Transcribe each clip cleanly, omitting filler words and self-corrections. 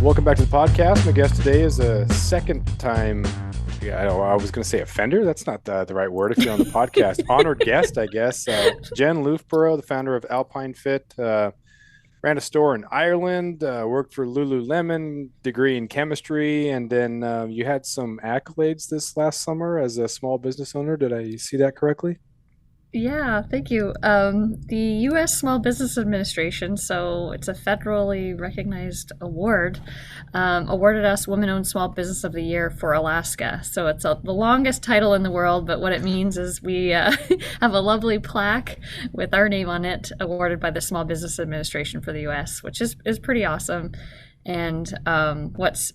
Welcome back to the podcast. My guest today is a second time. I was going to say offender. That's not the right word if you're on the podcast. Honored guest, I guess. Jen Loofbourrow, the founder of Alpine Fit, ran a store in Ireland, worked for Lululemon, degree in chemistry, and then you had some accolades this last summer as a small business owner. Did I see that correctly? Yeah, thank you. The U.S. Small Business Administration, so it's a federally recognized award, awarded us Women-Owned Small Business of the Year for Alaska. So it's the longest title in the world, but what it means is we have a lovely plaque with our name on it, awarded by the Small Business Administration for the U.S., which is pretty awesome. And what's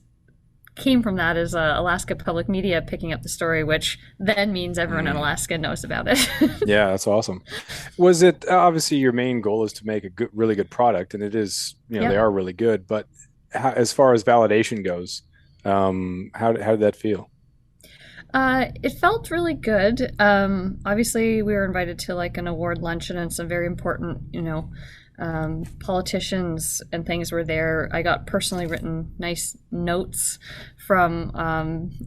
came from that is Alaska Public Media picking up the story, which then means everyone in Alaska knows about it. Yeah, that's awesome. Was it obviously your main goal is to make a really good product, and it is, Yep. they are really good, but as far as validation goes, how did that feel? It felt really good. Obviously, we were invited to like an award luncheon, and some very important, politicians and things were there. I got personally written nice notes from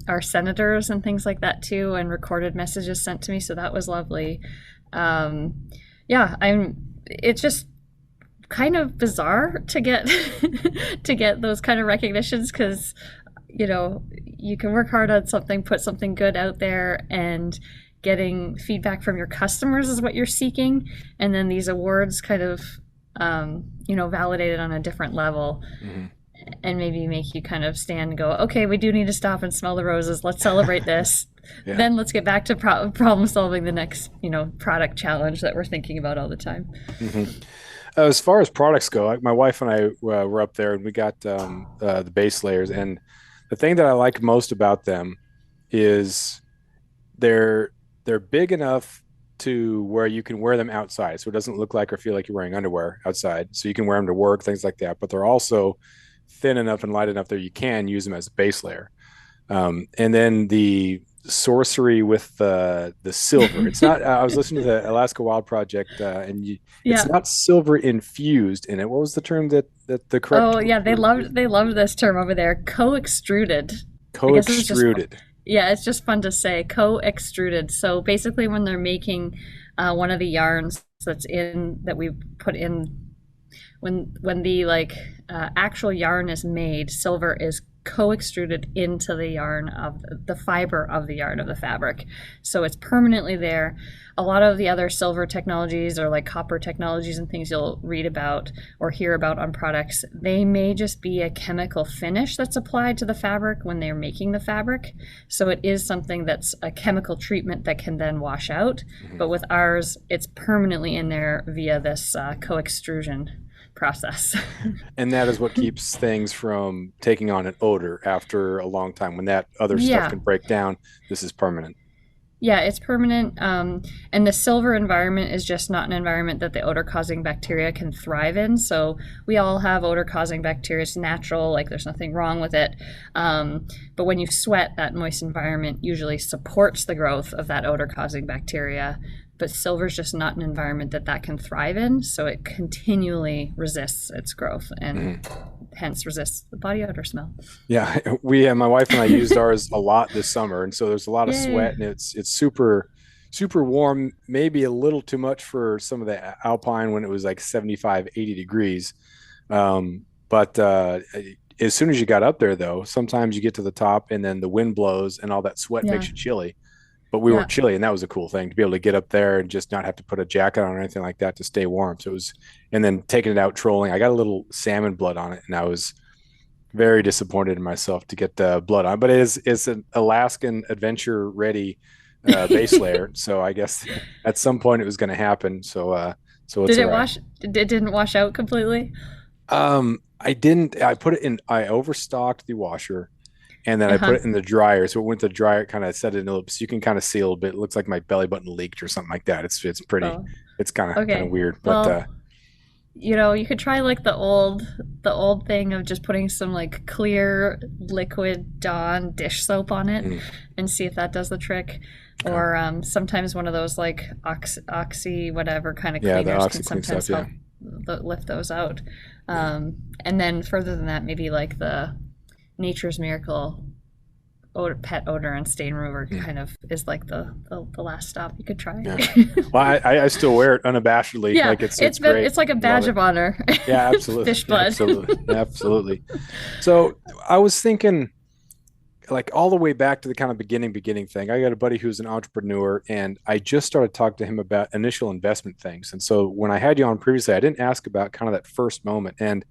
our senators and things like that too, and recorded messages sent to me. So that was lovely. It's just kind of bizarre to get to get those kind of recognitions because you can work hard on something, put something good out there, and getting feedback from your customers is what you're seeking. And then these awards kind of, validated on a different level, and maybe make you kind of stand and go, okay, we do need to stop and smell the roses. Let's celebrate this. Yeah. Then let's get back to problem solving the next, product challenge that we're thinking about all the time. As far as products go, my wife and I were up there, and we got the base layers. And the thing that I like most about them is they're big enough to where you can wear them outside, so it doesn't look like or feel like you're wearing underwear outside. So you can wear them to work, things like that. But they're also thin enough and light enough that you can use them as a base layer. And then the sorcery with the silver. It's not. I was listening to the Alaska Wild Project, Yeah. it's not silver infused in it. What was the term that the correct? Oh yeah, they loved this term over there, co-extruded. I guess it's just Co-extruded. Yeah, it's just fun to say, co-extruded. So basically when they're making one of the yarns that we put in, when the actual yarn is made, silver is co-extruded into the yarn of the fiber of the yarn of the fabric. So it's permanently there. A lot of the other silver technologies or like copper technologies and things you'll read about or hear about on products, they may just be a chemical finish that's applied to the fabric when they're making the fabric. So it is something that's a chemical treatment that can then wash out. But with ours, it's permanently in there via this co-extrusion process. And that is what keeps things from taking on an odor after a long time. When that other stuff Yeah. can break down, this is permanent. Yeah, it's permanent. And the silver environment is just not an environment that the odor-causing bacteria can thrive in. So we all have odor-causing bacteria. It's natural, like there's nothing wrong with it. But when you sweat, that moist environment usually supports the growth of that odor-causing bacteria. But silver is just not an environment that can thrive in. So it continually resists its growth and hence resists the body odor smell. Yeah, my wife and I used ours a lot this summer, and so there's a lot of Yay. sweat, and it's super super warm, maybe a little too much for some of the Alpine when it was like 75, 80 degrees. But as soon as you got up there, though, sometimes you get to the top and then the wind blows and all that sweat Yeah. makes you chilly. But we Yeah. weren't chilly, and that was a cool thing to be able to get up there and just not have to put a jacket on or anything like that to stay warm. So it was, and then taking it out trolling, I got a little salmon blood on it, and I was very disappointed in myself to get the blood on. But it's an Alaskan adventure ready base layer, so I guess at some point it was going to happen. So it's Did it all right. wash? It didn't wash out completely? I didn't. I put it in. I overstocked the washer, and then I put Uh-huh. it in the dryer. So it went to the dryer, kind of set it in a little, so you can kind of see a little bit. It looks like my belly button leaked or something like that. It's pretty. Oh, It's kind of okay. weird, but Well, you could try like the old thing of just putting some like clear liquid Dawn dish soap on it mm, and see if that does the trick. okay. Or sometimes one of those like oxy whatever kind of Yeah, the cleaners can OxyClean sometimes stuff. help Yeah. lift those out. And then further than that, maybe like the Nature's Miracle pet odor and stain remover Mm, kind of is like the last stop you could try. yeah. Well, I still wear it unabashedly. Yeah, Like it's great. it's like a Love badge it. of honor. Yeah, absolutely. Fish Yeah, blood. absolutely. Yeah, absolutely. So I was thinking, like all the way back to the kind of beginning thing. I got a buddy who's an entrepreneur, and I just started talking to him about initial investment things. And so when I had you on previously, I didn't ask about kind of that first moment. And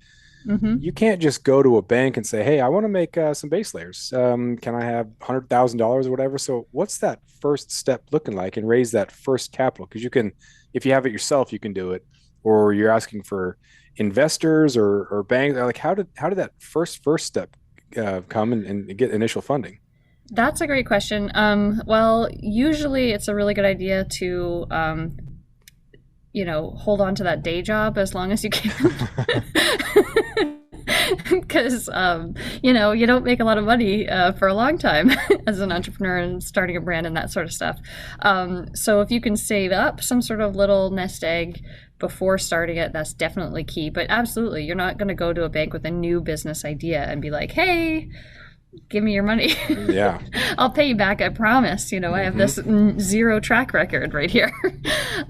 Hmm. you can't just go to a bank and say, "Hey, I want to make some base layers. Can I have $100,000 or whatever?" So, what's that first step looking like, and raise that first capital? Because you can, if you have it yourself, you can do it, or you're asking for investors or banks. Like, how did that first step come and get initial funding? That's a great question. Well, usually it's a really good idea to, hold on to that day job as long as you can. Because, you don't make a lot of money for a long time as an entrepreneur and starting a brand and that sort of stuff. So if you can save up some sort of little nest egg before starting it, that's definitely key. But absolutely, you're not going to go to a bank with a new business idea and be like, hey, give me your money. Yeah. I'll pay you back, I promise. I have Hmm. this zero track record right here.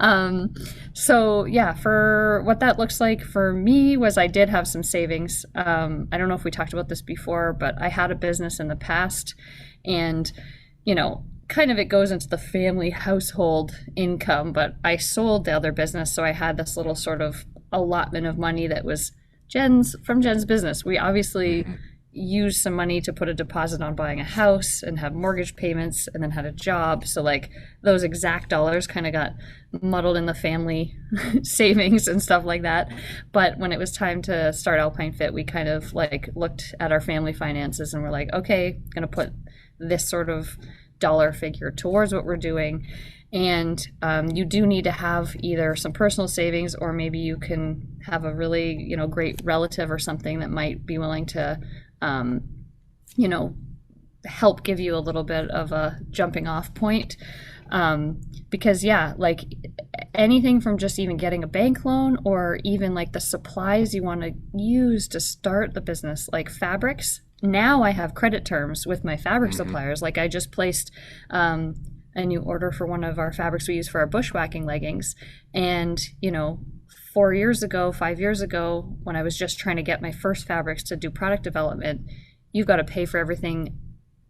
um, so yeah, for what that looks like for me was I did have some savings. I don't know if we talked about this before, but I had a business in the past, and kind of it goes into the family household income, but I sold the other business, so I had this little sort of allotment of money that was Jen's business. We obviously Hmm. used some money to put a deposit on buying a house and have mortgage payments and then had a job. So like those exact dollars kind of got muddled in the family savings and stuff like that. But when it was time to start Alpine Fit, we kind of like looked at our family finances and we're like, okay, gonna put this sort of dollar figure towards what we're doing. And you do need to have either some personal savings, or maybe you can have a really great relative or something that might be willing to um, you know, help give you a little bit of a jumping off point. Because, yeah, like anything from just even getting a bank loan or even like the supplies you want to use to start the business, like fabrics. Now I have credit terms with my fabric Hmm. suppliers. Like I just placed a new order for one of our fabrics we use for our bushwhacking leggings. And, 4 years ago, 5 years ago, when I was just trying to get my first fabrics to do product development, you've got to pay for everything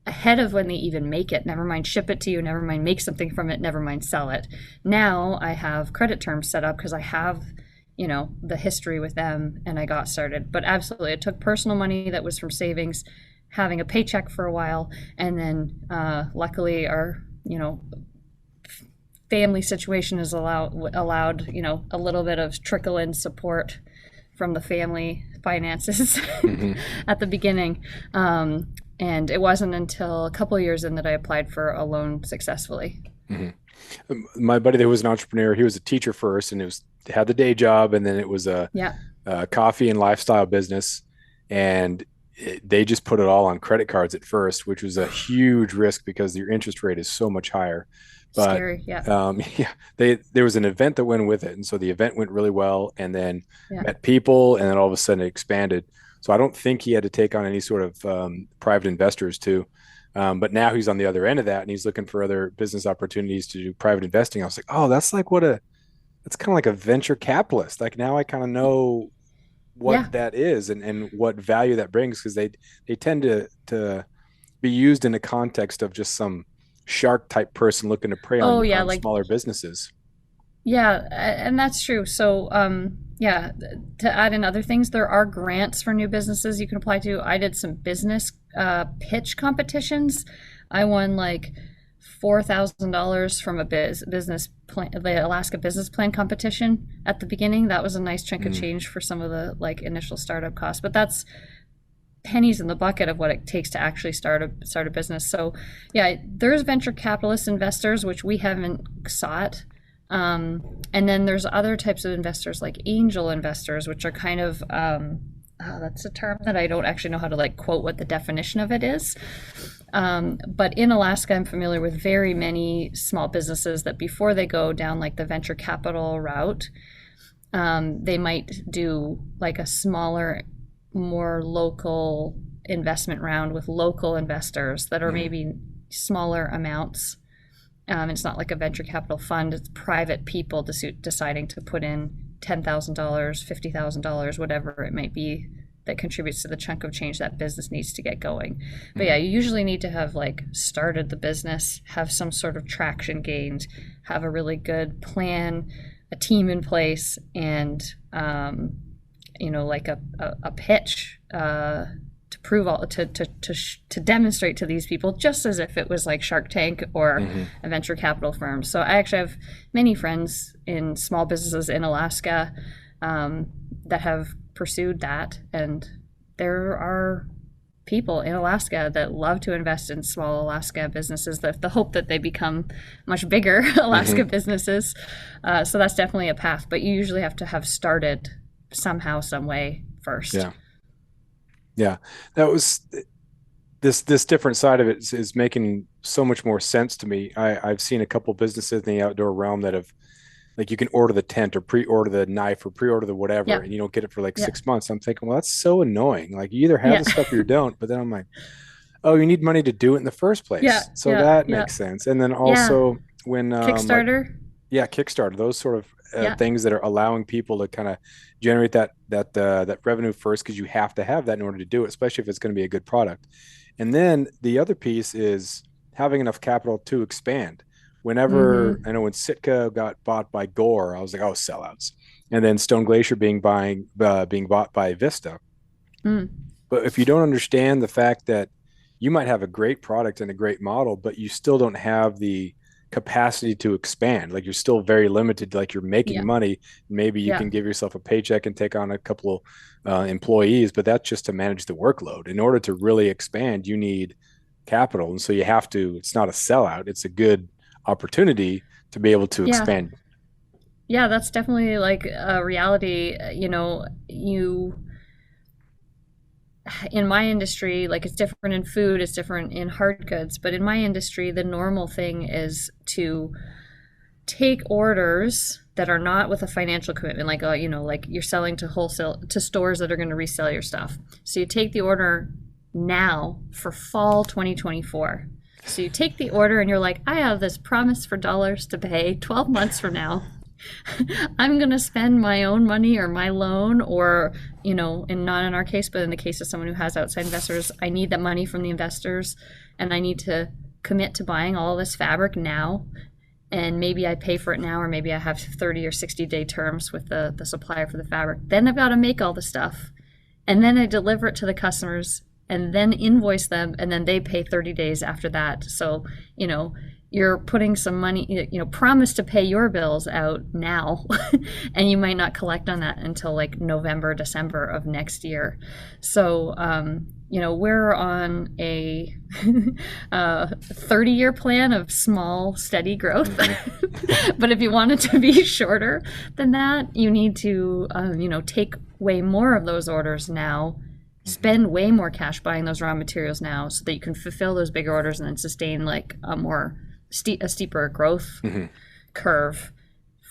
ahead of when they even make it. Never mind ship it to you, never mind make something from it, never mind sell it. Now I have credit terms set up because I have, the history with them and I got started. But absolutely, it took personal money that was from savings, having a paycheck for a while, and then luckily our, family situation has allowed a little bit of trickle in support from the family finances Hmm. at the beginning. And it wasn't until a couple of years in that I applied for a loan successfully. Hmm. My buddy that was an entrepreneur, he was a teacher first, and it was had the day job, and then it was Yeah, a coffee and lifestyle business, and they just put it all on credit cards at first, which was a huge risk because your interest rate is so much higher. But scary. Yeah, yeah, there was an event that went with it, and so the event went really well, and then yeah, met people, and then all of a sudden it expanded. So I don't think he had to take on any sort of private investors too. But now he's on the other end of that, and he's looking for other business opportunities to do private investing. I was like, oh, that's kind of like a venture capitalist. Like now I kind of know yeah. what that is and what value that brings because they tend to be used in the context of just some shark type person looking to prey Oh, yeah, on like smaller businesses. yeah, and that's true. So, yeah, to add in other things, there are grants for new businesses you can apply to. I did some business pitch competitions. I won like $4,000 from a business plan, the Alaska Business Plan competition at the beginning. That was a nice chunk of Mm, change for some of the like initial startup costs, but that's pennies in the bucket of what it takes to actually start a business. So, yeah, there's venture capitalist investors, which we haven't sought. And then there's other types of investors like angel investors, which are kind of that's a term that I don't actually know how to like quote what the definition of it is. But in Alaska, I'm familiar with very many small businesses that before they go down like the venture capital route, They might do like a smaller, more local investment round with local investors that are Hmm. maybe smaller amounts. It's not like a venture capital fund, it's private people deciding to put in $10,000, $50,000, whatever it might be that contributes to the chunk of change that business needs to get going. But yeah, Hmm. you usually need to have like started the business, have some sort of traction gained, have a really good plan, a team in place, and like a pitch to prove all to demonstrate to these people, just as if it was like Shark Tank or Hmm. a venture capital firm. So I actually have many friends in small businesses in Alaska that have pursued that, and there are people in Alaska that love to invest in small Alaska businesses. The hope that they become much bigger Alaska Hmm. businesses. So that's definitely a path, but you usually have to have started somehow, some way first. Yeah. Yeah. That was this different side of it is making so much more sense to me. I've seen a couple businesses in the outdoor realm that have like you can order the tent or pre-order the knife or pre-order the whatever Yeah, and you don't get it for like yeah, 6 months. I'm thinking, well, that's so annoying. Like you either have yeah, the stuff or you don't. But then I'm like, oh, you need money to do it in the first yeah, place. So yeah, that yeah, makes sense. And then yeah. also when like Kickstarter. yeah, Kickstarter, those sort of Yeah, things that are allowing people to kind of generate that revenue first because you have to have that in order to do it, especially if it's going to be a good product. And then the other piece is having enough capital to expand. Whenever I mm-hmm. know when Sitka got bought by Gore, I was like, oh, sellouts. And then Stone Glacier being bought by Vista. Mm. But if you don't understand the fact that you might have a great product and a great model, but you still don't have the capacity to expand, like you're still very limited, like you're making Yeah, money. Maybe you yeah, can give yourself a paycheck and take on a couple employees, but that's just to manage the workload. In order to really expand, you need capital. And so you have to, it's not a sellout, it's a good opportunity to be able to yeah, expand. yeah. That's definitely like a reality. You in my industry, like it's different in food, it's different in hard goods, but in my industry, the normal thing is to take orders that are not with a financial commitment, like like you're selling to wholesale to stores that are going to resell your stuff. So you take the order now for fall 2024. So you take the order and you're like, I have this promise for dollars to pay 12 months from now. I'm going to spend my own money or my loan, or, and not in our case, but in the case of someone who has outside investors, I need that money from the investors and I need to commit to buying all this fabric now. And maybe I pay for it now, or maybe I have 30 or 60-day terms with the supplier for the fabric. Then I've got to make all the stuff. And then I deliver it to the customers and then invoice them, and then they pay 30 days after that. So, you're putting some money, promise to pay your bills out now, and you might not collect on that until like November, December of next year. So, we're on a 30-year plan of small, steady growth. Mm-hmm. But if you want it to be shorter than that, you need to, take way more of those orders now, Mm-hmm. spend way more cash buying those raw materials now so that you can fulfill those bigger orders and then sustain like a steeper growth Mm-hmm. curve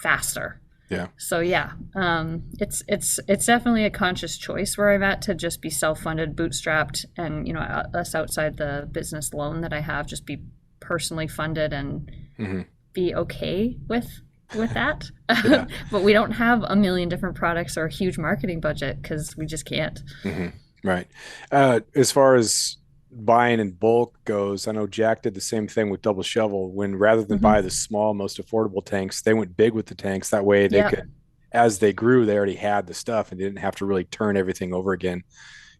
faster. Yeah. So yeah, it's definitely a conscious choice where I'm at to just be self-funded, bootstrapped, and us outside the business loan that I have, just be personally funded and Mm-hmm. be okay with that. Yeah. But we don't have a million different products or a huge marketing budget because we just can't. Hmm. Right. As far as buying in bulk goes, I know Jack did the same thing with Double Shovel when rather than buy the Mm-hmm. small, most affordable tanks, they went big with the tanks. That way they Yeah, could, as they grew, they already had the stuff and didn't have to really turn everything over again.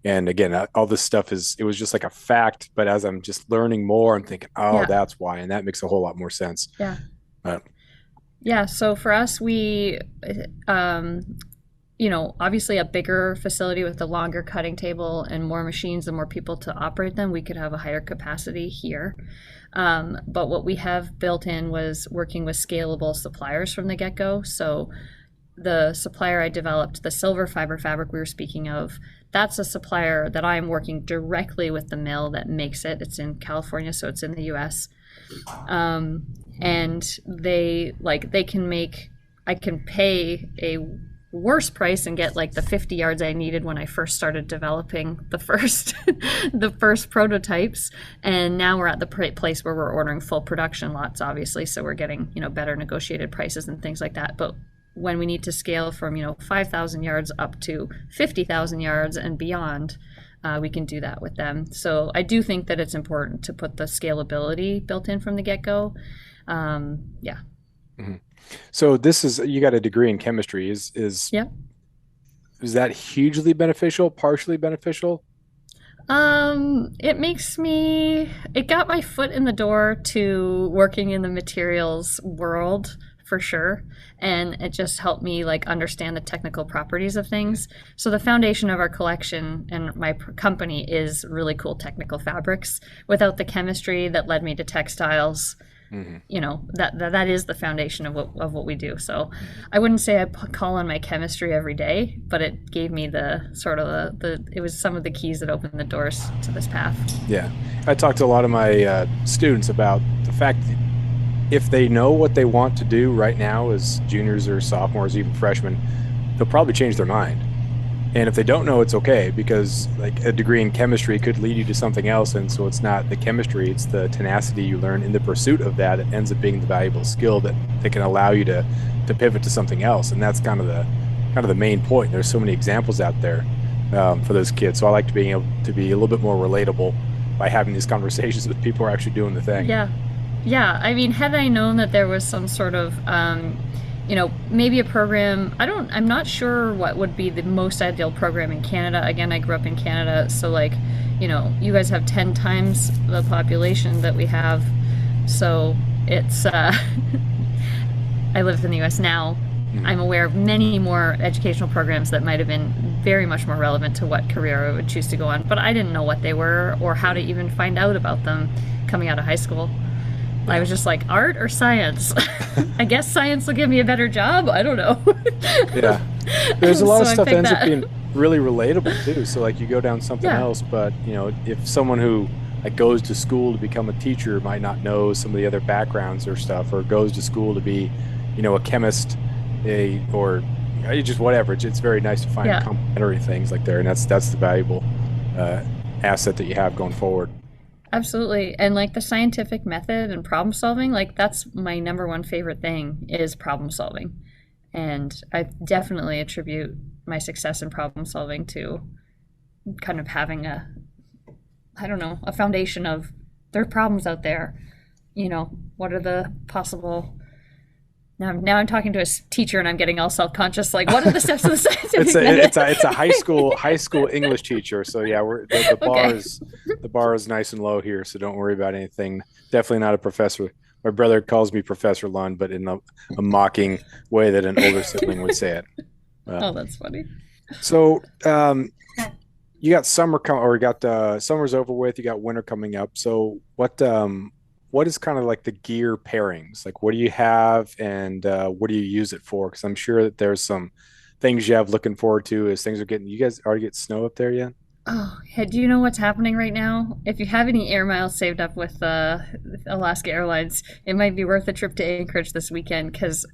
And again, all this stuff it was just like a fact. But as I'm just learning more, I'm thinking, oh, yeah, that's why. And that makes a whole lot more sense. yeah, But yeah. So for us, we um, obviously a bigger facility with a longer cutting table and more machines and more people to operate them, we could have a higher capacity here. But what we have built in was working with scalable suppliers from the get go. So the supplier I developed, the silver fiber fabric we were speaking of, that's a supplier that I'm working directly with the mill that makes it. It's in California, so it's in the US. And they can make, I can pay a worse price and get like the 50 yards I needed when I first started developing the first the first prototypes. And now we're at the place where we're ordering full production lots, obviously, so we're getting, better negotiated prices and things like that. But when we need to scale from 5,000 yards up to 50,000 yards and beyond, we can do that with them. So I do think that it's important to put the scalability built in from the get-go. Yeah. Mhm. So this is you got a degree in chemistry. Yeah. Is that hugely beneficial, partially beneficial? It got my foot in the door to working in the materials world for sure. And it just helped me like understand the technical properties of things. So the foundation of our collection and my company is really cool technical fabrics. Without the chemistry that led me to textiles, Hmm. that is the foundation of what we do. So I wouldn't say I call on my chemistry every day, but it gave me the sort of the it was some of the keys that opened the doors to this path. Yeah, I talked to a lot of my students about the fact that if they know what they want to do right now as juniors or sophomores, even freshmen, they'll probably change their mind. And if they don't know, it's okay because like a degree in chemistry could lead you to something else. And so it's not the chemistry, it's the tenacity you learn in the pursuit of that. It ends up being the valuable skill that can allow you to pivot to something else. And that's kind of the main point. There's so many examples out there for those kids. So I like to being able to be a little bit more relatable by having these conversations with people who are actually doing the thing. Yeah. Yeah. I mean, had I known that there was some sort of, maybe a program, I'm not sure what would be the most ideal program in Canada. Again, I grew up in Canada. So, like, you guys have 10 times the population that we have. So it's, I live in the US now. Mhm. I'm aware of many more educational programs that might have been very much more relevant to what career I would choose to go on. But I didn't know what they were or how to even find out about them coming out of high school. I Yeah. was just like, art or science? I guess science will give me a better job. I don't know. Yeah. There's a lot So of I stuff that picked ends up that. being really relatable too. So like you go down something Yeah. else, but if someone who like goes to school to become a teacher might not know some of the other backgrounds or stuff, or goes to school to be, a chemist, or just whatever. It's very nice to find Yeah. complementary things like there, and that's the valuable uh, asset that you have going forward. Absolutely. And like the scientific method and problem solving, like that's my number one favorite thing is problem solving. And I definitely attribute my success in problem solving to kind of having I don't know, a foundation of there are problems out there. What are the possible. Now I'm talking to a teacher and I'm getting all self conscious. Like, what are the steps of the It's scientific a method? it's a high school English teacher. So yeah, the bar Okay. is nice and low here. So don't worry about anything. Definitely not a professor. My brother calls me Professor Lund, but in a mocking way that an older sibling would say it. Oh, Um, that's funny. so you got summer coming, or you got summer's over with. You got winter coming up. So what is kind of like the gear pairings? Like, what do you have, and what do you use it for? Because I'm sure that there's some things you have looking forward to as things are getting. You guys already get snow up there yet? Oh, hey, do you know what's happening right now? If you have any air miles saved up with Alaska Airlines, it might be worth a trip to Anchorage this weekend because,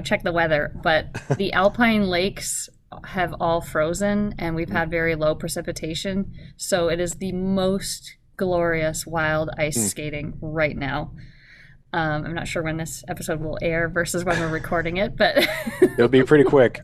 check the weather. But the Alpine lakes have all frozen and we've had very low precipitation. So it is the most glorious wild ice Mm. skating right now. I'm not sure when this episode will air versus when we're recording it, but It'll be pretty quick.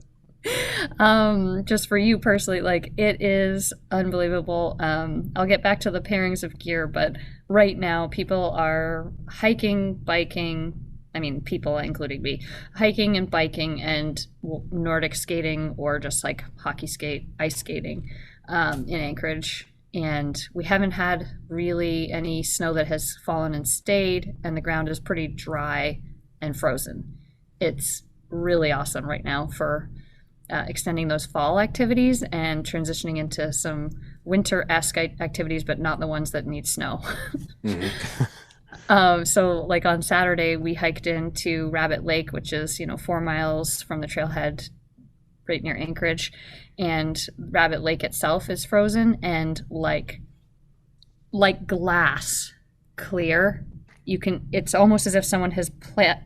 just for you personally, like it is unbelievable. I'll get back to the pairings of gear, but right now people are hiking, biking. I mean, people, including me, hiking and biking and Nordic skating or just like hockey skate, ice skating in Anchorage. And we haven't had really any snow that has fallen and stayed, and the ground is pretty dry and frozen. It's really awesome right now for extending those fall activities and transitioning into some winter-esque activities, but not the ones that need snow. Mhm. So, like on Saturday, we hiked into Rabbit Lake, which is 4 miles from the trailhead, right near Anchorage, and Rabbit Lake itself is frozen and like glass clear. you can, it's almost as if someone has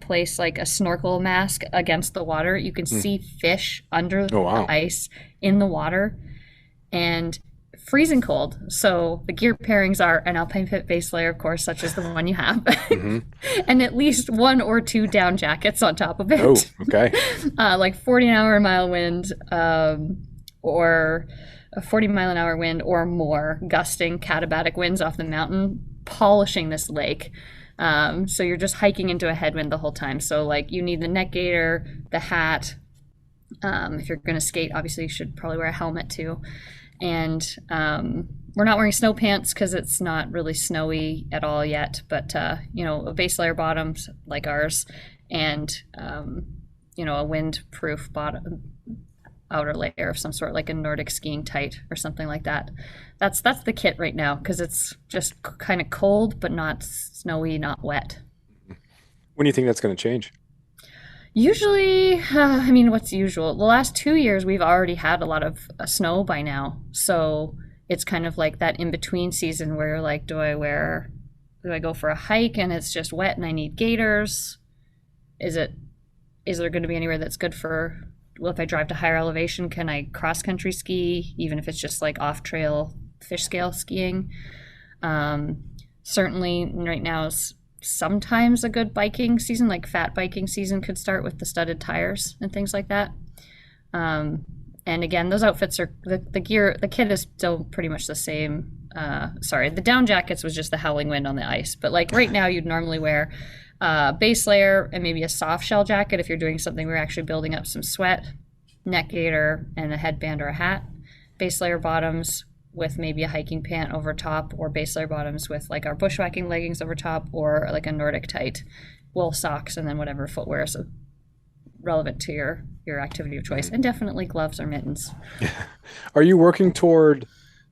placed like a snorkel mask against the water. You can Hmm. see fish under Oh the wow. ice in the water, and freezing cold. So the gear pairings are an Alpine Fit base layer, of course, such as the one you have, Hmm. and at least one or two down jackets on top of Oh, it, okay. like 40 an hour mile wind, or a 40-mile-an-hour wind or more, gusting katabatic winds off the mountain, polishing this lake. So you're just hiking into a headwind the whole time. So like you need the neck gaiter, the hat. If you're going to skate, obviously you should probably wear a helmet too. And we're not wearing snow pants because it's not really snowy at all yet. But a base layer bottoms like ours, and a windproof bottom outer layer of some sort, like a Nordic skiing tight or something like that. That's the kit right now because it's just kind of cold, but not snowy, not wet. When do you think that's going to change? Usually, I mean, what's usual? The last 2 years, we've already had a lot of snow by now. So it's kind of like that in between season where you're like, do I go for a hike and it's just wet and I need gaiters? Is it, is there going to be anywhere that's good for, well, if I drive to higher elevation, can I cross country ski, even if it's just like off trail fish scale skiing? Um, Certainly, right now is sometimes a good biking season, like fat biking season could start with the studded tires and things like that. Um, and again, those outfits are the gear, the kit is still pretty much the same. Sorry, the down jackets was just the howling wind on the ice. But like right now, you'd normally wear base layer and maybe a soft shell jacket if you're doing something where you're actually building up some sweat, neck gaiter, and a headband or a hat. Base layer bottoms with maybe a hiking pant over top, or base layer bottoms with like our bushwhacking leggings over top, or like a Nordic tight, wool socks, and then whatever footwear is relevant to your activity of choice, Mhm. and definitely gloves or mittens. Are you working toward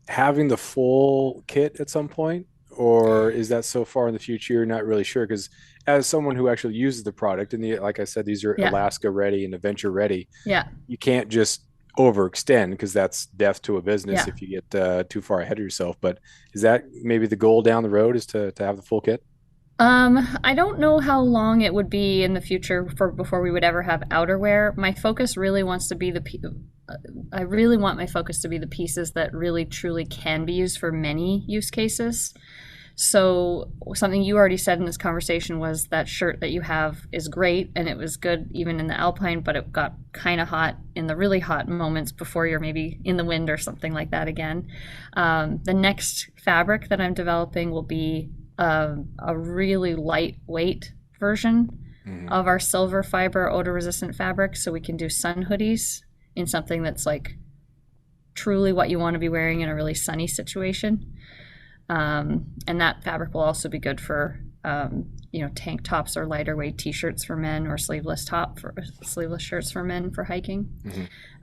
having the full kit at some point, or is that so far in the future you're not really sure? Because as someone who actually uses the product, and like I said, these are Yeah, Alaska ready and adventure ready, yeah, you can't just overextend because that's death to a business yeah. if you get too far ahead of yourself. But is that maybe the goal down the road is to have the full kit? I don't know how long it would be in the future for before we would ever have outerwear. My focus really wants to be I really want my focus to be the pieces that really truly can be used for many use cases. So something you already said in this conversation was that shirt that you have is great and it was good even in the Alpine, but it got kind of hot in the really hot moments before you're maybe in the wind or something like that again. The next fabric that I'm developing will be a really lightweight version Hmm. of our silver fiber odor resistant fabric, so we can do sun hoodies in something that's like truly what you want to be wearing in a really sunny situation. And that fabric will also be good for tank tops or lighter weight t-shirts for men, or sleeveless shirts for men for hiking.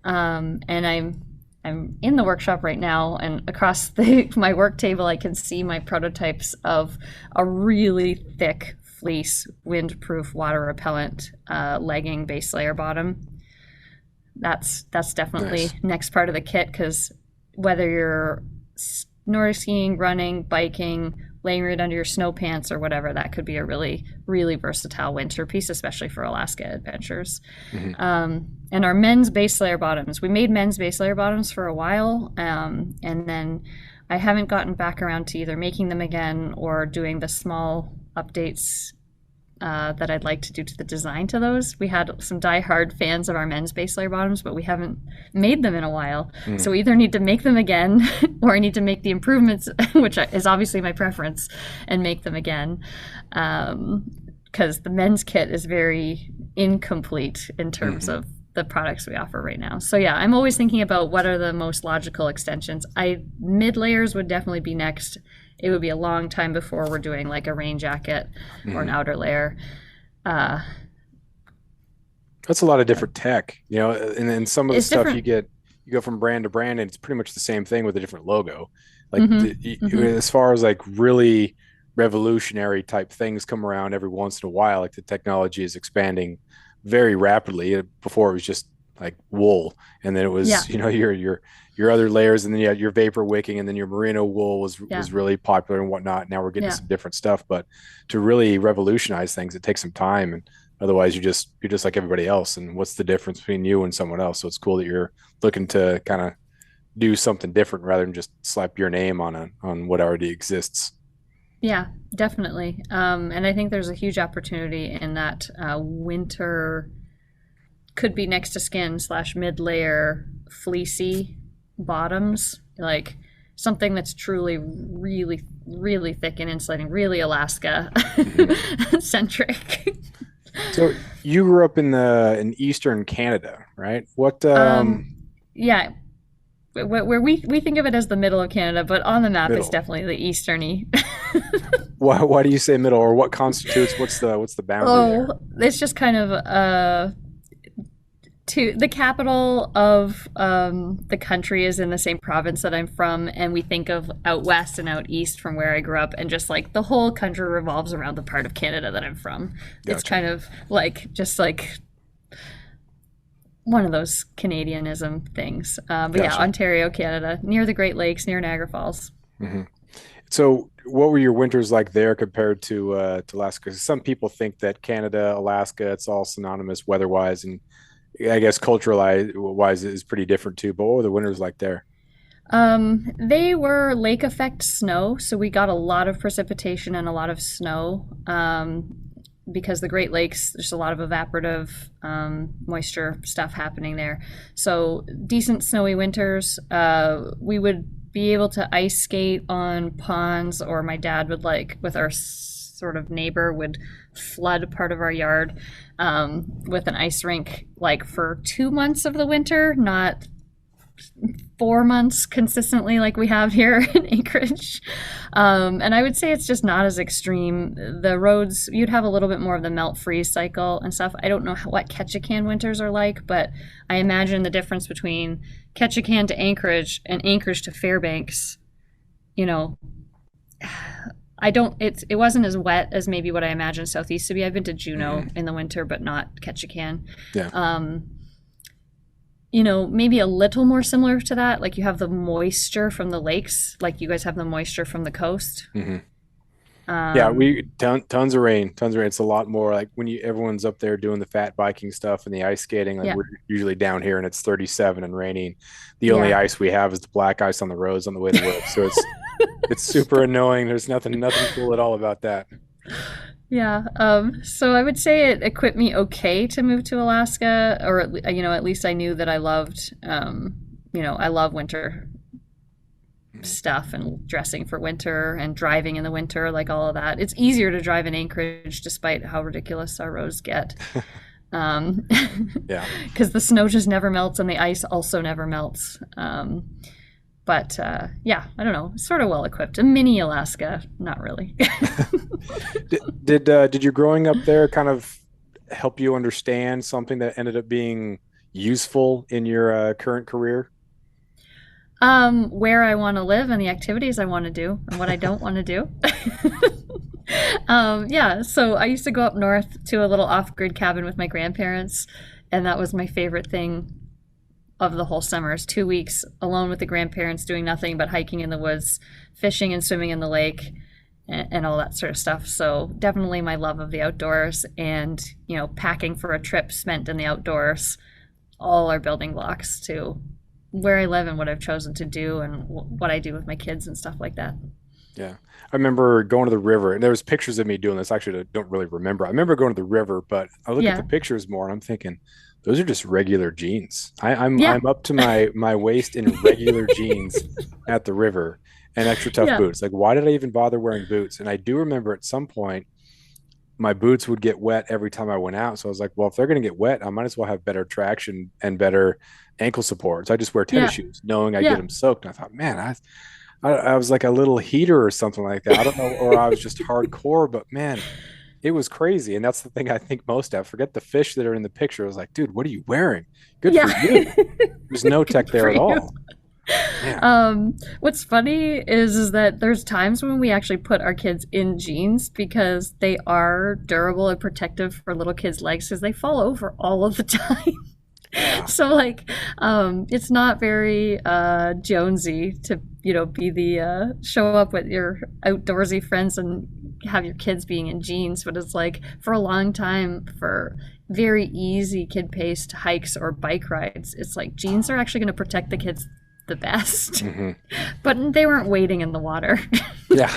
Hmm. And I'm in the workshop right now, and across my work table, I can see my prototypes of a really thick fleece, windproof, water repellent legging base layer bottom. That's Nice. definitely next part of the kit, because whether you're Nordic skiing, running, biking, layering it under your snow pants or whatever, that could be a really, really versatile winter piece, especially for Alaska adventures. Hmm. And our men's base layer bottoms, we made men's base layer bottoms for a while, and then I haven't gotten back around to either making them again or doing the small updates that I'd like to do to the design to those. We had some die-hard fans of our men's base layer bottoms, but we haven't made them in a while. So we either need to make them again or I need to make the improvements, which is obviously my preference, and make them again. Because the men's kit is very incomplete in terms Hmm. of the products we offer right now. So yeah, I'm always thinking about what are the most logical extensions. Mid layers would definitely be next. It would be a long time before we're doing like a rain jacket or an Hmm. outer layer. Uh, That's a lot of different tech, and some of the it's stuff different. you go from brand to brand, and it's pretty much the same thing with a different logo. Like Mm-hmm. Mm-hmm. as far as like really revolutionary type things come around every once in a while, like the technology is expanding very rapidly. Before it was just like wool, and then it Yeah, was your other layers, and then you had your vapor wicking, and then your merino wool yeah, was really popular and whatnot. Now we're getting to yeah. some different stuff, but to really revolutionize things, it takes some time, and otherwise you're just like everybody else. And what's the difference between you and someone else? So it's cool that you're looking to kind of do something different rather than just slap your name on what already exists. Yeah, definitely. And I think there's a huge opportunity in that winter could be next to skin slash mid layer fleecy bottoms, like something that's truly really, really thick and insulating, really Alaska Mm-hmm. centric. So you grew up in Eastern Canada, right? What um, yeah, where we think of it as the middle of Canada, but on the map it's middle? definitely the easterny. Why do you say middle, or what constitutes what's the boundary Oh, there? it's just kind of to the capital of the country is in the same province that I'm from, and we think of out west and out east from where I grew up, and just like the whole country revolves around the part of Canada that I'm from. It's Gotcha. kind of like just like one of those Canadianism things. But yeah, Gotcha. Ontario, Canada, near the Great Lakes, near Niagara Falls. Hmm. So what were your winters like there compared to Alaska? 'Cause some people think that Canada, Alaska, it's all synonymous weather-wise, and I guess cultural wise is pretty different too. But what were the winters like there? They were lake effect snow, so we got a lot of precipitation and a lot of snow. Because the Great Lakes, there's a lot of evaporative moisture stuff happening there. So decent snowy winters. We would be able to ice skate on ponds, or my dad would like with our sort of neighbor would flood part of our yard with an ice rink like for 2 months of the winter, not 4 months consistently like we have here in Anchorage. And I would say it's just not as extreme. The roads, you'd have a little bit more of the melt freeze cycle and stuff. I don't know what Ketchikan winters are like, but I imagine the difference between Ketchikan to Anchorage and Anchorage to Fairbanks, you know, it wasn't as wet as maybe what I imagined Southeast to be. I've been to Juneau Hmm. in the winter, but not Ketchikan. Yeah. Um, maybe a little more similar to that. Like you have the moisture from the lakes, like you guys have the moisture from the coast. Hmm. Yeah, Um, we tons of rain, tons of rain. It's a lot more like when you everyone's up there doing the fat biking stuff and the ice skating. Like yeah, we're usually down here and it's 37 and raining. The only yeah, ice we have is the black ice on the roads on the way to work. So it's super annoying. There's nothing cool at all about that. yeah. So I would say it equipped me okay to move to Alaska, or at least I knew that I loved. I love winter Mhm. stuff and dressing for winter and driving in the winter, like all of that. It's easier to drive in Anchorage, despite how ridiculous our roads get. Um, Yeah. because the snow just never melts and the ice also never melts. But yeah, I don't know, sort of well equipped. A mini Alaska, not really. Did your growing up there kind of help you understand something that ended up being useful in your current career? Where I want to live and the activities I want to do and what I don't want to do. Yeah, so I used to go up north to a little off grid cabin with my grandparents, and that was my favorite thing of the whole summer is 2 weeks alone with the grandparents doing nothing but hiking in the woods, fishing and swimming in the lake, and all that sort of stuff. So definitely my love of the outdoors and packing for a trip spent in the outdoors all are building blocks to where I live and what I've chosen to do and what I do with my kids and stuff like that. Yeah. I remember going to the river, and there was pictures of me doing this. Actually, I don't really remember. I remember going to the river, but I look at the Yeah. pictures more and I'm thinking, those are just regular jeans. Yeah. I'm up to my waist in regular jeans at the river and extra tough Yeah. boots. Like, why did I even bother wearing boots? And I do remember at some point my boots would get wet every time I went out. So I was like, well, if they're going to get wet, I might as well have better traction and better ankle support. So I just wear tennis Yeah. shoes, knowing I get Yeah. them soaked. And I thought, man, I was like a little heater or something like that. I don't know, or I was just hardcore, but man, it was crazy. And that's the thing I think most of. Forget the fish that are in the picture. I was like, dude, what are you wearing? Good for Yeah. you. There's no tech Good for there at you. all. Man. What's funny is that there's times when we actually put our kids in jeans because they are durable and protective for little kids' legs because they fall over all of the time. Yeah. So like it's not very Jonesy to, be the show up with your outdoorsy friends and have your kids being in jeans, but it's like for a long time for very easy kid paced hikes or bike rides, it's like jeans are actually going to protect the kids the best. Hmm. But they weren't wading in the water. Yeah.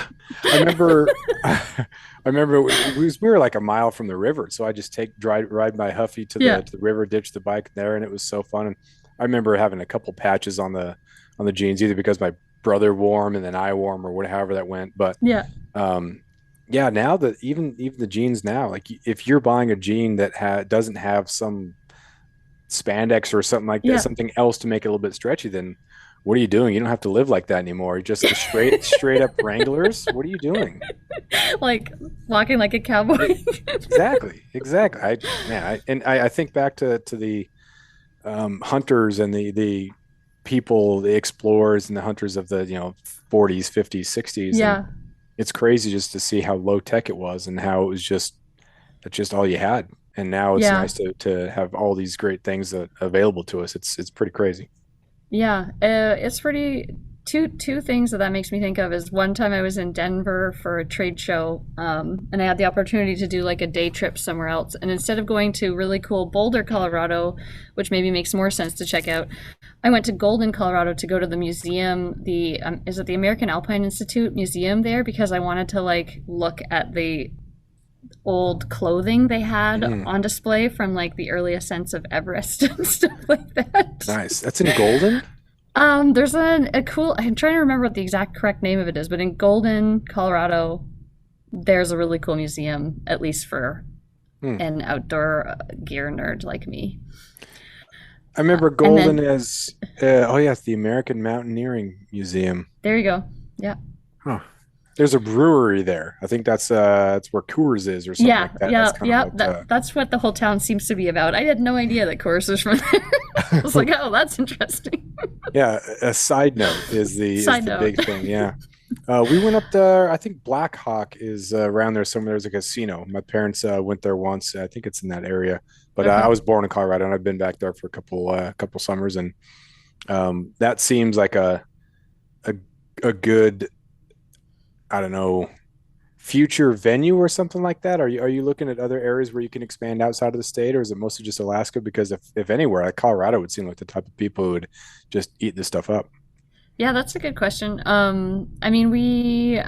I remember I remember we were like a mile from the river, so I just ride my Huffy to Yeah. the river, ditch the bike there, and it was so fun. And I remember having a couple patches on the jeans, either because my brother wore 'em and then I wore 'em or whatever that went. But Yeah. um, yeah, now that even the jeans now, like if you're buying a jean that doesn't have some spandex or something like that, Yeah. something else to make it a little bit stretchy, then what are you doing? You don't have to live like that anymore. You're just the straight up Wranglers. What are you doing? Like walking like a It, cowboy. exactly, exactly. I think back to the hunters and the people, the explorers and the hunters of the 40s, 50s, 60s, and Yeah. it's crazy just to see how low tech it was and how it was just that's just all you had. And now it's Yeah. nice to have all these great things that available to us. It's pretty crazy. Yeah, it's pretty. Two things that makes me think of is one time I was in Denver for a trade show, and I had the opportunity to do like a day trip somewhere else. And instead of going to really cool Boulder, Colorado, which maybe makes more sense to check out, I went to Golden, Colorado to go to the museum. The is it the American Alpine Institute museum there because I wanted to like look at the old clothing they had Mm, on display from like the early ascents of Everest and stuff like that. nice. That's in Golden. There's a cool. I'm trying to remember what the exact correct name of it is, but in Golden, Colorado, there's a really cool museum, at least for Hmm. an outdoor gear nerd like me. I remember And Golden then as oh yes, the American Mountaineering Museum. there you go. Yeah, Huh. There's a brewery there. I think that's where Coors is or something yeah, like that. That's yeah, kind of yeah. what That's what the whole town seems to be about. I had no idea that Chorus was from there. I was like, oh, that's interesting. yeah, a side note is Side the note. big thing. Yeah. We went up there. I think Black Hawk is around there somewhere. There's a casino. My parents went there once. I think it's in that area. But I Okay. was born in Colorado, and I've been back there for a couple summers, and that seems like a a good, I don't know, future venue or something like that. Are you looking at other areas where you can expand outside of the state, or is it mostly just Alaska? Because if anywhere, like Colorado would seem like the type of people who would just eat this stuff up. Yeah, that's a good question. I mean, we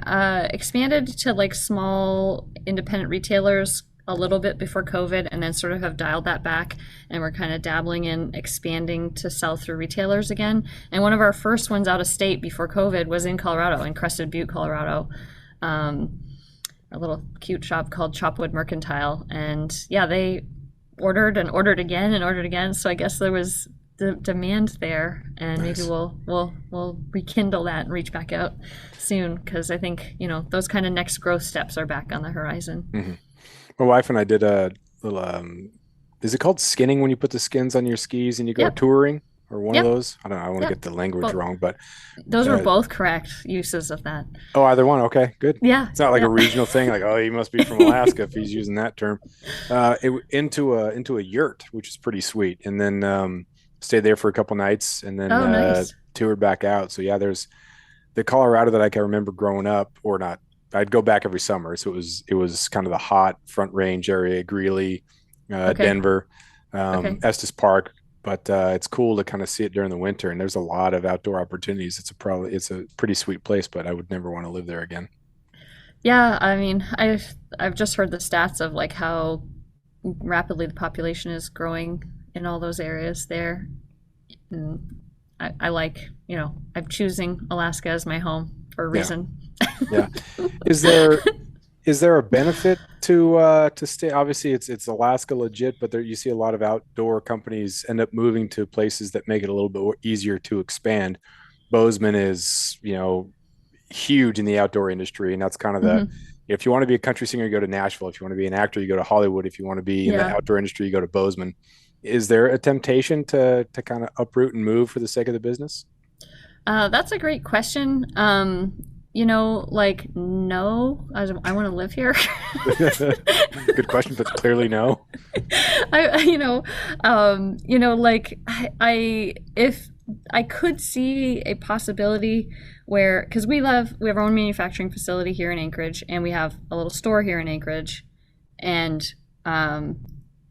expanded to like small independent retailers a little bit before COVID and then sort of have dialed that back. And we're kind of dabbling in expanding to sell through retailers again. And one of our first ones out of state before COVID was in Colorado, in Crested Butte, Colorado. Um, a little cute shop called Chopwood Mercantile. And yeah, they ordered and ordered again and ordered again. So I guess there was the demand there, and maybe Nice. we'll rekindle that and reach back out soon because I think those kind of next growth steps are back on the horizon. Hmm. My wife and I did a little is it called skinning when you put the skins on your skis and you go Yep, touring or one of yep, those? I don't know. I want to yep. get the language But wrong, but those were uh, both correct uses of that. oh, either one. Okay, good. Yeah, It's not like a yeah. regional thing, like oh, he must be from Alaska if he's using that term. Into a yurt, which is pretty sweet, and then stayed there for a couple nights, and then Oh, nice. toured back out. So yeah, there's the Colorado that I can remember growing up, or not. I'd go back every summer, so it was kind of the hot Front Range area, Greeley, Okay, Denver, okay. Estes Park. But it's cool to kind of see it during the winter, and there's a lot of outdoor opportunities. It's a pretty sweet place, but I would never want to live there again. Yeah, I mean, I've just heard the stats of like how rapidly the population is growing in all those areas there. And I like, I'm choosing Alaska as my home for a Yeah, reason. yeah. Is there a benefit to stay? Obviously, it's Alaska legit, but there you see a lot of outdoor companies end up moving to places that make it a little bit easier to expand. Bozeman is, huge in the outdoor industry, and that's kind of the Hmm. if you want to be a country singer, you go to Nashville. If you want to be an actor, you go to Hollywood. If you want to be in the Yeah, outdoor industry, you go to Bozeman. Is there a temptation to kind of uproot and move for the sake of the business? that's a great question. like, no, I want to live here. Good question, but clearly no. Like if I could see a possibility where, because we have our own manufacturing facility here in Anchorage, and we have a little store here in Anchorage, and um,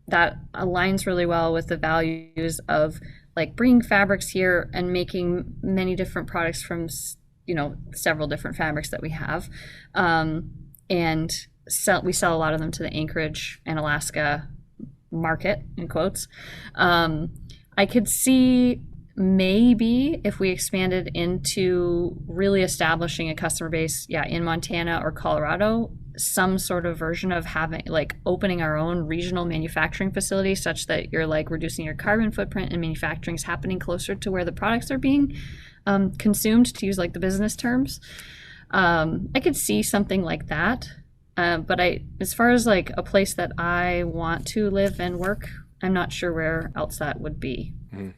that aligns really well with the values of like bringing fabrics here and making many different products from several different fabrics that we have, and we sell a lot of them to the Anchorage and Alaska market in quotes. I could see maybe if we expanded into really establishing a customer base, yeah, in Montana or Colorado, some sort of version of having like opening our own regional manufacturing facility such that you're like reducing your carbon footprint and manufacturing is happening closer to where the products are being consumed, to use like the business terms. I could see something like that. But as far as like a place that I want to live and work, I'm not sure where else that would be. Mhm.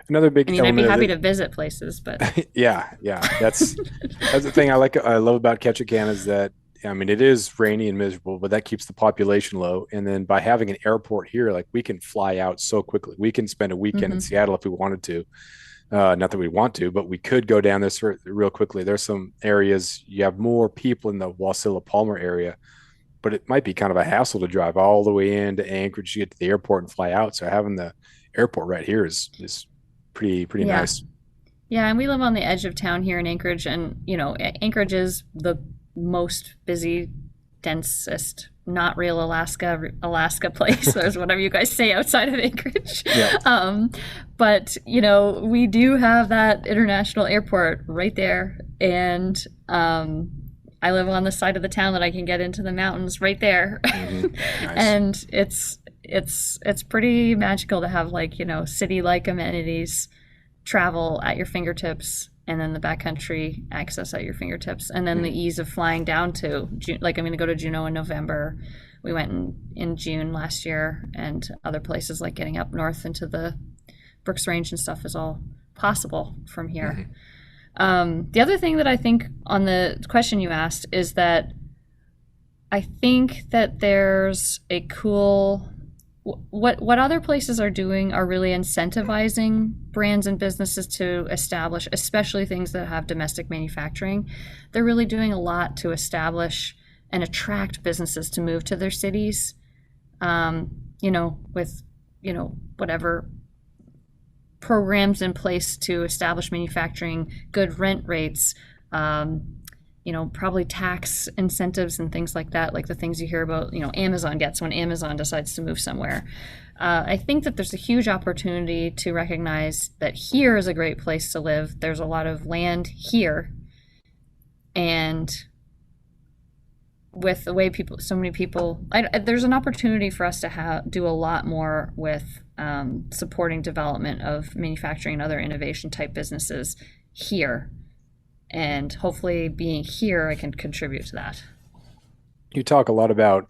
Another I big mean, I'd be element of happy it. to visit places, but Yeah. That's the thing I love about Ketchikan is that, I mean, it is rainy and miserable, but that keeps the population low. And then by having an airport here, like we can fly out so quickly. We can spend a weekend in mm-hmm. Seattle if we wanted to. Not that we want to, but we could go down this real quickly. There's some areas you have more people in the Wasilla Palmer area, but it might be kind of a hassle to drive all the way into Anchorage to get to the airport and fly out. So having the airport right here is pretty Yeah. nice. Yeah, and we live on the edge of town here in Anchorage, and Anchorage is the most busy, densest, not real Alaska place. There's whatever you guys say outside of Anchorage. Yeah. But we do have that international airport right there, and I live on the side of the town that I can get into the mountains right there, Nice. and it's pretty magical to have like city like amenities, travel at your fingertips, and then the backcountry access at your fingertips, and then the Mhm. ease of flying down to like I'm going to go to Juneau in November. We went in June last year, and other places like getting up north into the Brooks Range and stuff is all possible from here. Mhm. The other thing that I think on the question you asked is that I think that there's a cool what other places are doing are really incentivizing brands and businesses to establish, especially things that have domestic manufacturing. They're really doing a lot to establish and attract businesses to move to their cities. With whatever programs in place to establish manufacturing, good rent rates, probably tax incentives and things like that, like the things you hear about, Amazon gets when Amazon decides to move somewhere. I think that there's a huge opportunity to recognize that here is a great place to live. There's a lot of land here, and with the way so many people, there's an opportunity for us to do a lot more with supporting development of manufacturing and other innovation type businesses here. And hopefully being here, I can contribute to that. You talk a lot about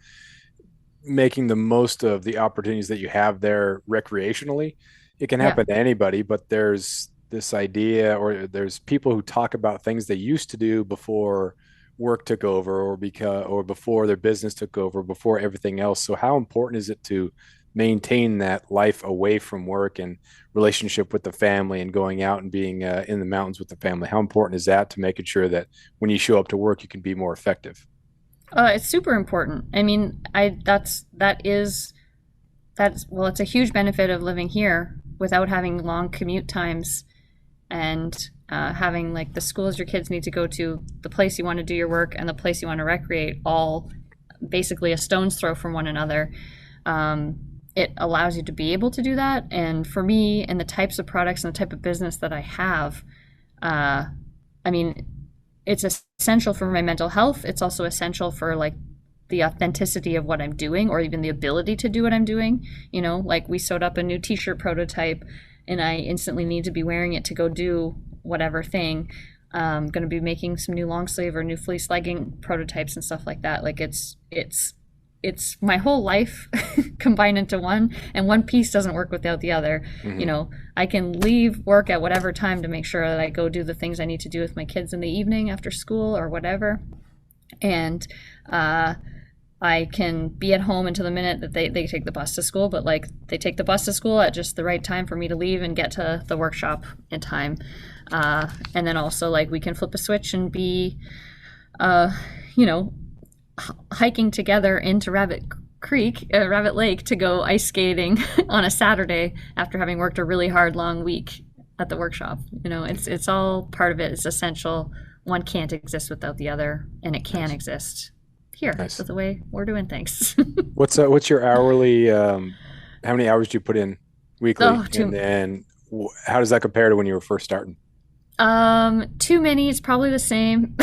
making the most of the opportunities that you have there recreationally. It can Yeah. happen to anybody, but there's this idea, or there's people who talk about things they used to do before work took over, or before their business took over, before everything else. So how important is it to maintain that life away from work and relationship with the family and going out and being in the mountains with the family? How important is that to making sure that when you show up to work, you can be more effective? It's super important. I mean, well, it's a huge benefit of living here without having long commute times, and having like the schools your kids need to go to, the place you want to do your work, and the place you want to recreate, all basically a stone's throw from one another. It allows you to be able to do that. And for me, and the types of products and the type of business that I have, I mean, it's essential for my mental health. It's also essential for like the authenticity of what I'm doing, or even the ability to do what I'm doing. Like we sewed up a new t-shirt prototype, and I instantly need to be wearing it to go do whatever thing. I'm going to be making some new long sleeve or new fleece legging prototypes and stuff like that. Like it's it's my whole life combined into one, and one piece doesn't work without the other. You Hmm. know, I can leave work at whatever time to make sure that I go do the things I need to do with my kids in the evening after school or whatever. And uh, I can be at home until the minute that they take the bus to school, but like they take the bus to school at just the right time for me to leave and get to the workshop in time. And then also, like, we can flip a switch and be, uh, you know, hiking together into Rabbit Lake to go ice skating on a Saturday after having worked a really hard, long week at the workshop. You know, it's all part of it. It's essential. One can't exist without the other, and it can Nice. exist here Nice. with the way we're doing things. What's your hourly, how many hours do you put in Oh, weekly? And too then how does that compare to when you were first starting? too many. It's probably the same.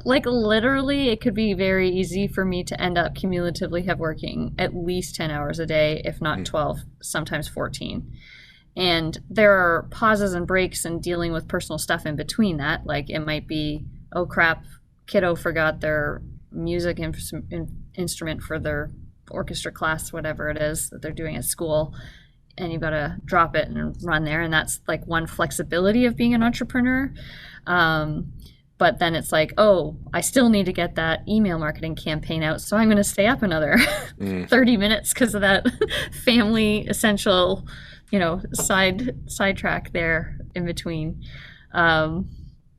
Like literally, it could be very easy for me to end up cumulatively have working at least 10 hours a day, if not Mm, 12, sometimes 14. And there are pauses and breaks and dealing with personal stuff in between that. Like it might be, oh crap, kiddo forgot their instrument for their orchestra class, whatever it is that they're doing at school. And you've got to drop it and run there. And that's like one flexibility of being an entrepreneur. Um, but then it's like, oh, I still need to get that email marketing campaign out. So I'm going to stay up another mm. 30 minutes because of that family essential, sidetrack there in between. Um,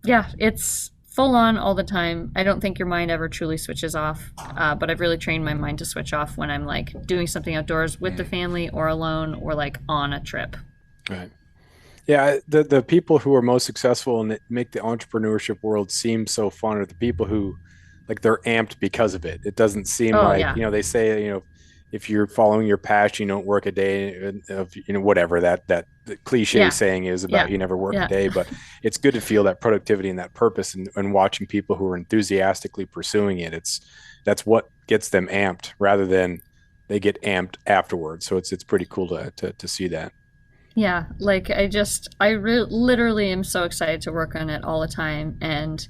yeah, it's full on all the time. I don't think your mind ever truly switches off, but I've really trained my mind to switch off when I'm like doing something outdoors with the Mm. family or alone or like on a trip. Right. Yeah, the people who are most successful and that make the entrepreneurship world seem so fun are the people who like they're amped because of it. It doesn't seem Oh, like, yeah. they say, if you're following your passion, you don't work a day of, whatever that the cliche Yeah. saying is about Yeah. you never work a Yeah. day, but it's good to feel that productivity and that purpose and watching people who are enthusiastically pursuing it. That's what gets them amped rather than they get amped afterwards. So it's pretty cool to see that. Yeah, like literally am so excited to work on it all the time, and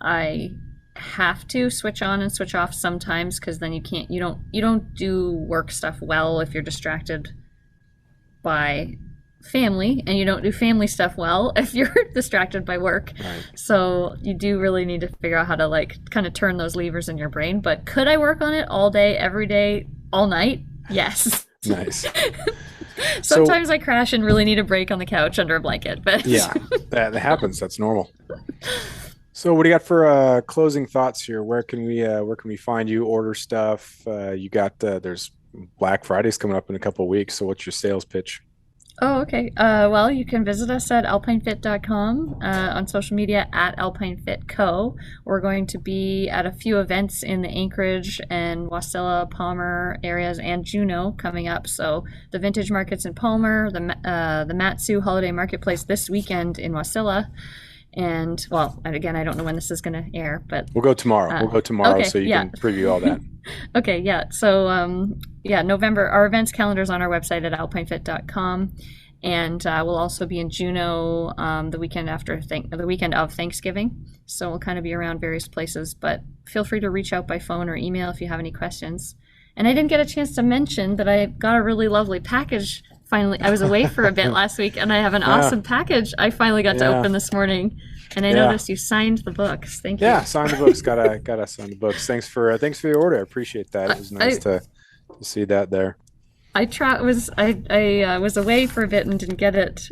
I have to switch on and switch off sometimes because then you don't do work stuff well if you're distracted by family, and you don't do family stuff well if you're distracted by work. Right. So you do really need to figure out how to like kind of turn those levers in your brain. But could I work on it all day, every day, all night? Yes. Nice. So Sometimes I crash and really need a break on the couch under a blanket, but yeah, that happens. That's normal. So what do you got for closing thoughts here? Where can we find you? Order stuff. You got there's Black Friday's coming up in a couple of weeks. So what's your sales pitch? Oh, okay. Well, you can visit us at alpinefit.com, on social media at alpinefitco. We're going to be at a few events in the Anchorage and Wasilla, Palmer areas and Juneau coming up. So the vintage markets in Palmer, the Matsu Holiday Marketplace this weekend in Wasilla. And well, and again, I don't know when this is going to air, but We'll go tomorrow. uh, We'll go tomorrow okay, so you yeah. can preview all that. Okay, yeah. So, yeah, November, our events calendar's on our website at alpinefit.com. And we'll also be in Juneau the weekend of Thanksgiving. So we'll kind of be around various places, but feel free to reach out by phone or email if you have any questions. And I didn't get a chance to mention that I got a really lovely package finally. I was away for a bit last week, and I have an Yeah, awesome package I finally got to yeah, open this morning. And I yeah, noticed you signed the books. Thank you. yeah. Sign the books. Gotta sign the books. Thanks for the order. I appreciate that. It was nice I, to see that there. I was away for a bit and didn't get it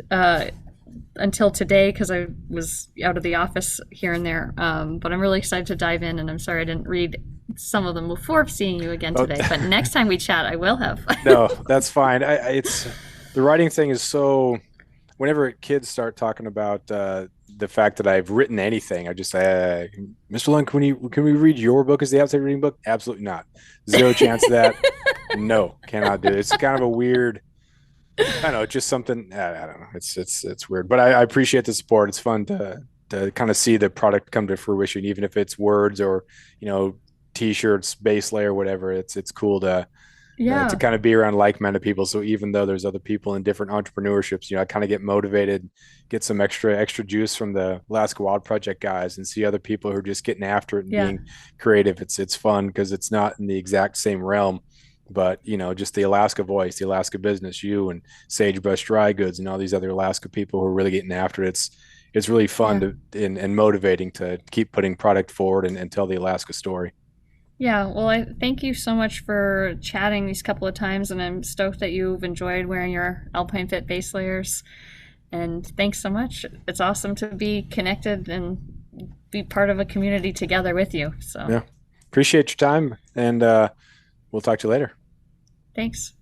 until today because I was out of the office here and there. But I'm really excited to dive in, and I'm sorry I didn't read some of them before seeing you again Oh, today. But next time we chat, I will have. no, that's fine. It's the writing thing is so. Whenever kids start talking about the fact that I've written anything, I just say, Mr. Lund, can we read your book as the outside reading book? Absolutely not. Zero chance of that. No, cannot do it. It's kind of a weird. I don't know, just something. I don't know. It's weird, but I appreciate the support. It's fun to kind of see the product come to fruition, even if it's words or you know t-shirts, base layer, whatever. It's cool to Yeah. kind of be around like-minded people. So even though there's other people in different entrepreneurships, I kind of get motivated, get some extra juice from the Alaska Wild Project guys, and see other people who are just getting after it and Yeah. being creative. It's fun because it's not in the exact same realm, but just the Alaska voice, the Alaska business, you and Sagebrush Dry Goods, and all these other Alaska people who are really getting after it. It's really fun Yeah. to and motivating to keep putting product forward and tell the Alaska story. Yeah. Well, I thank you so much for chatting these couple of times, and I'm stoked that you've enjoyed wearing your Alpine Fit base layers. And thanks so much. It's awesome to be connected and be part of a community together with you. So Yeah. Appreciate your time, and we'll talk to you later. thanks.